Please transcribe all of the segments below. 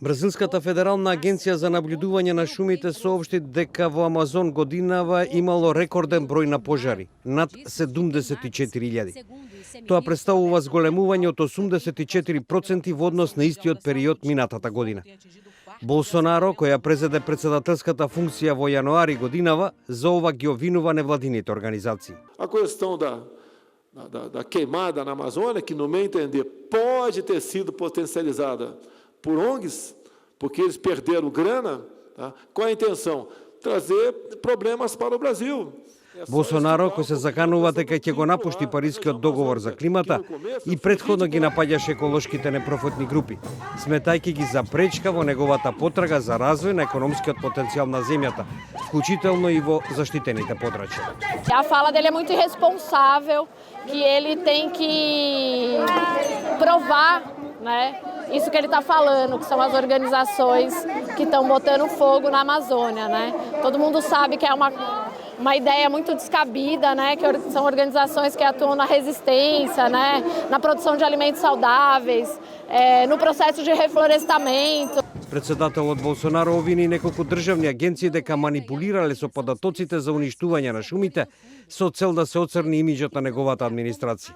Бразилската федерална агенција за наблюдување на шумите соопшти дека во Амазон годинава имало рекорден број на пожари, над 74.000. Тоа представува зголемување од 84% во однос на истиот период минатата година. Болсонаро, која презеде председателската функција во јануари годинава, за ова ги обвинува невладините организации. A questão da queimada na Amazônia, que no meu entender pode ter sido potencializada por ONGs, porque eles perderam grana, tá? Qual é a intenção? Trazer problemas para o Brasil. Болсонаро, кој се заканува дека ќе го напушти Парискиот договор за климата, и претходно ги напаѓаше еколошките непрофитни групи, сметајќи ги за пречка во неговата потрага за развој на економскиот потенцијал на земјата, вклучително и во заштитените подрачја. A fala dele é muito irresponsável, que ele tem que provar, né? Isso que ele está falando, que são as organizações que estão botando fogo na Amazônia, né? Todo mundo sabe que é uma ideia muito descabida, né? Que são organizações que atuam na resistência, né? Na produção de alimentos saudáveis, no processo de reflorestamento. Председателот Болсонаро обвини неколку државни агенции дека манипулирале со податоците за уништување на шумите со цел да се оцрни имиџот на неговата администрација.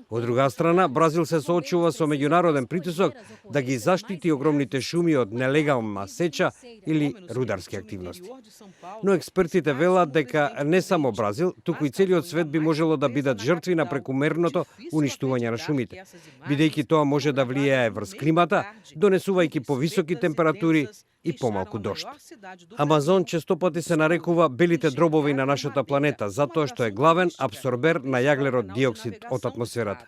Од друга страна, Бразил се соочува со меѓународен притисок да ги заштити огромните шуми од нелегална сеча или рударски активности. Но експертите велат дека не само Бразил, туку и целиот свет би можело да бидат жртви на прекумерното уништување на шумите, бидејќи тоа може да влијае врз климата, донесувајќи повисоки температури и помалку дожд. Амазон честопати се нарекува белите дробови на нашата планета, затоа што е главен абсорбер на јаглерод диоксид од атмосферата.